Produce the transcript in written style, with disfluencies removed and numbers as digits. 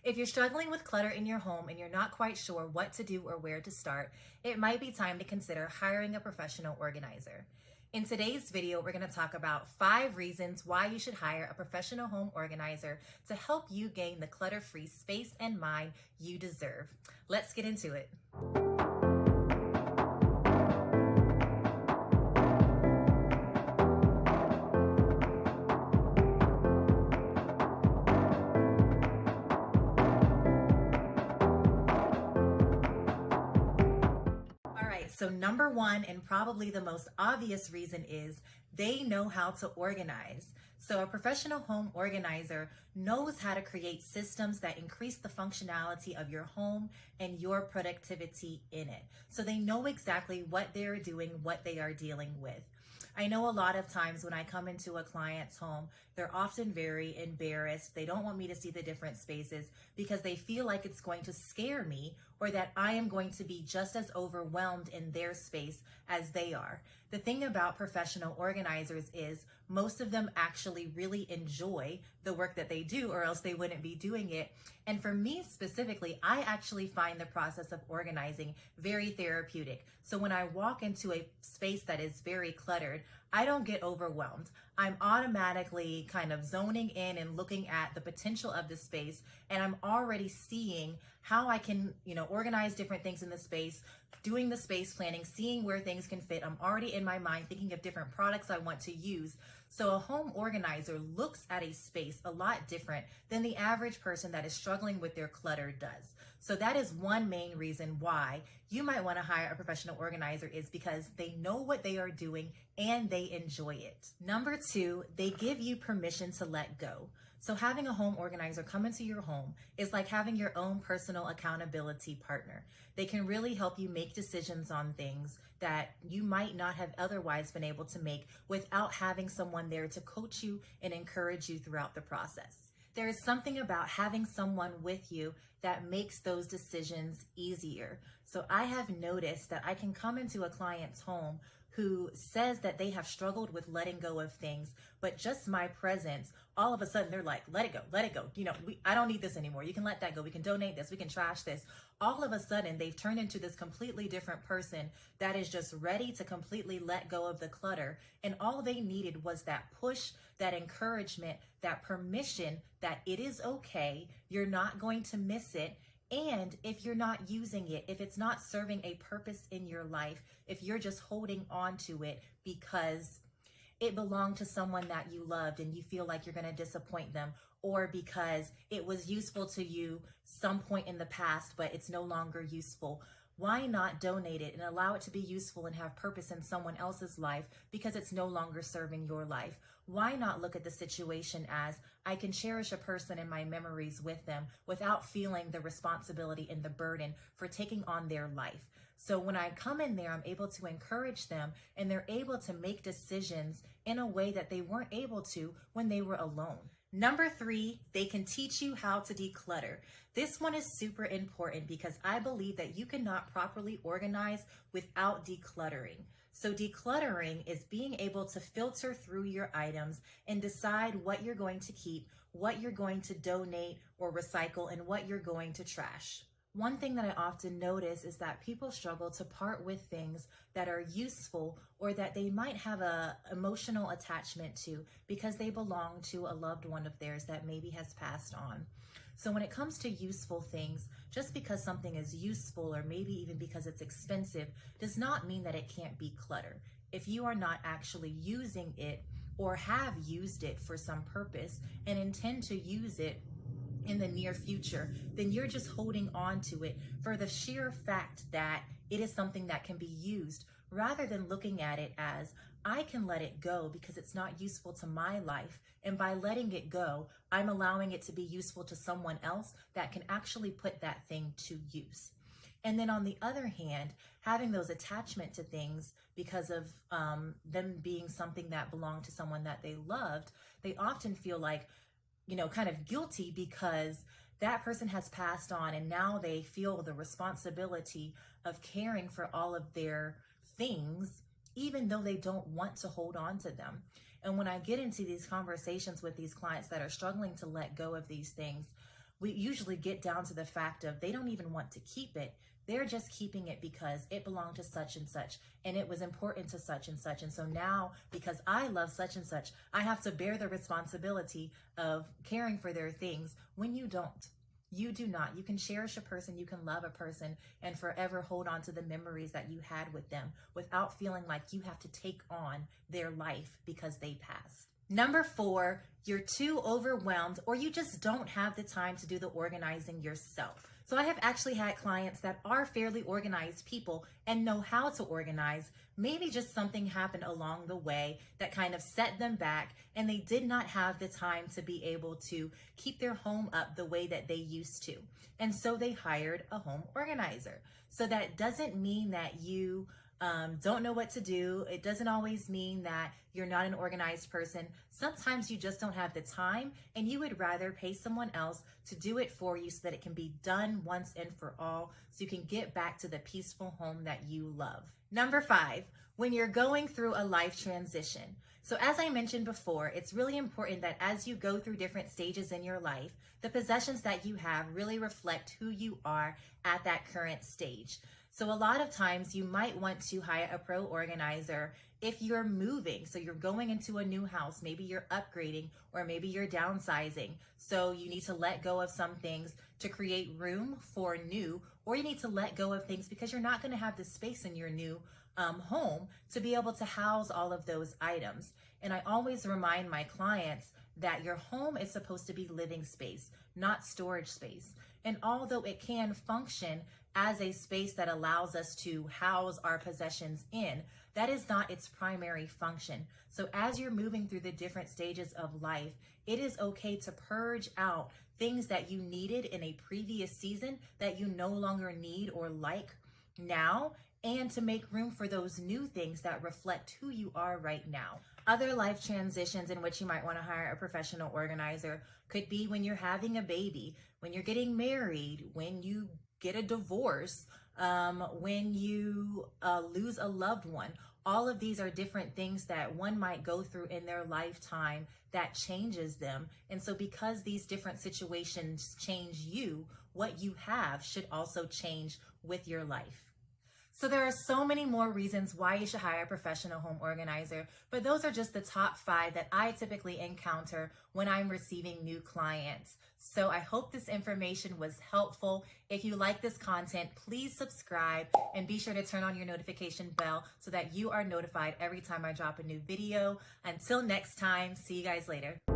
If you're struggling with clutter in your home and you're not quite sure what to do or where to start, it might be time to consider hiring a professional organizer. In today's video, we're going to talk about 5 reasons why you should hire a professional home organizer to help you gain the clutter-free space and mind you deserve. Let's get into it. So number one, and probably the most obvious reason, is they know how to organize. So a professional home organizer knows how to create systems that increase the functionality of your home and your productivity in it. So they know exactly what they're doing, what they are dealing with. I know a lot of times when I come into a client's home, they're often very embarrassed. They don't want me to see the different spaces because they feel like it's going to scare me or that I am going to be just as overwhelmed in their space as they are. The thing about professional organizers is most of them actually really enjoy the work that they do, or else they wouldn't be doing it. And for me specifically, I actually find the process of organizing very therapeutic. So when I walk into a space that is very cluttered, I don't get overwhelmed. I'm automatically kind of zoning in and looking at the potential of the space, and I'm already seeing how I can, organize different things in the space, doing the space planning, seeing where things can fit. I'm already in my mind thinking of different products I want to use. So a home organizer looks at a space a lot different than the average person that is struggling with their clutter does. So that is one main reason why you might want to hire a professional organizer, is because they know what they are doing and they enjoy it. Number 2, they give you permission to let go. So having a home organizer come into your home is like having your own personal accountability partner. They can really help you make decisions on things that you might not have otherwise been able to make without having someone there to coach you and encourage you throughout the process. There is something about having someone with you that makes those decisions easier. So I have noticed that I can come into a client's home who says that they have struggled with letting go of things, but just my presence, all of a sudden they're like, let it go, let it go. I don't need this anymore. You can let that go. We can donate this. We can trash this. All of a sudden they've turned into this completely different person that is just ready to completely let go of the clutter. And all they needed was that push, that encouragement, that permission that it is okay. You're not going to miss it. And if you're not using it, if it's not serving a purpose in your life, if you're just holding on to it because it belonged to someone that you loved and you feel like you're going to disappoint them, or because it was useful to you some point in the past, but it's no longer useful, why not donate it and allow it to be useful and have purpose in someone else's life because it's no longer serving your life? Why not look at the situation as, I can cherish a person in my memories with them without feeling the responsibility and the burden for taking on their life? So when I come in there, I'm able to encourage them and they're able to make decisions in a way that they weren't able to when they were alone. Number 3, they can teach you how to declutter. This one is super important because I believe that you cannot properly organize without decluttering. So decluttering is being able to filter through your items and decide what you're going to keep, what you're going to donate or recycle, and what you're going to trash. One thing that I often notice is that people struggle to part with things that are useful or that they might have an emotional attachment to because they belong to a loved one of theirs that maybe has passed on. So when it comes to useful things, just because something is useful or maybe even because it's expensive does not mean that it can't be clutter. If you are not actually using it or have used it for some purpose and intend to use it in the near future, then you're just holding on to it for the sheer fact that it is something that can be used, rather than looking at it as, I can let it go because it's not useful to my life. And by letting it go, I'm allowing it to be useful to someone else that can actually put that thing to use. And then on the other hand, having those attachment to things because of them being something that belonged to someone that they loved, they often feel like, kind of guilty because that person has passed on and now they feel the responsibility of caring for all of their things, even though they don't want to hold on to them. And when I get into these conversations with these clients that are struggling to let go of these things, we usually get down to the fact of they don't even want to keep it. They're just keeping it because it belonged to such and such and it was important to such and such. And so now, because I love such and such, I have to bear the responsibility of caring for their things when you don't. You do not. You can cherish a person, you can love a person, and forever hold on to the memories that you had with them without feeling like you have to take on their life because they passed. Number 4, you're too overwhelmed or you just don't have the time to do the organizing yourself. So I have actually had clients that are fairly organized people and know how to organize. Maybe just something happened along the way that kind of set them back and they did not have the time to be able to keep their home up the way that they used to. And so they hired a home organizer. So that doesn't mean that you don't know what to do. It doesn't always mean that you're not an organized person. Sometimes you just don't have the time and you would rather pay someone else to do it for you so that it can be done once and for all, so you can get back to the peaceful home that you love. Number 5, when you're going through a life transition. So as I mentioned before, it's really important that as you go through different stages in your life, the possessions that you have really reflect who you are at that current stage. So a lot of times you might want to hire a pro organizer if you're moving. So you're going into a new house, maybe you're upgrading or maybe you're downsizing. So you need to let go of some things to create room for new, or you need to let go of things because you're not going to have the space in your new home to be able to house all of those items. And I always remind my clients that your home is supposed to be living space, not storage space. And although it can function as a space that allows us to house our possessions in, that is not its primary function. So as you're moving through the different stages of life, it is okay to purge out things that you needed in a previous season that you no longer need or like now, and to make room for those new things that reflect who you are right now. Other life transitions in which you might want to hire a professional organizer could be when you're having a baby, when you're getting married, when you get a divorce, when you lose a loved one. All of these are different things that one might go through in their lifetime that changes them. And so because these different situations change you, what you have should also change with your life. So there are so many more reasons why you should hire a professional home organizer, but those are just the top 5 that I typically encounter when I'm receiving new clients. So I hope this information was helpful. If you like this content, please subscribe and be sure to turn on your notification bell so that you are notified every time I drop a new video. Until next time, see you guys later.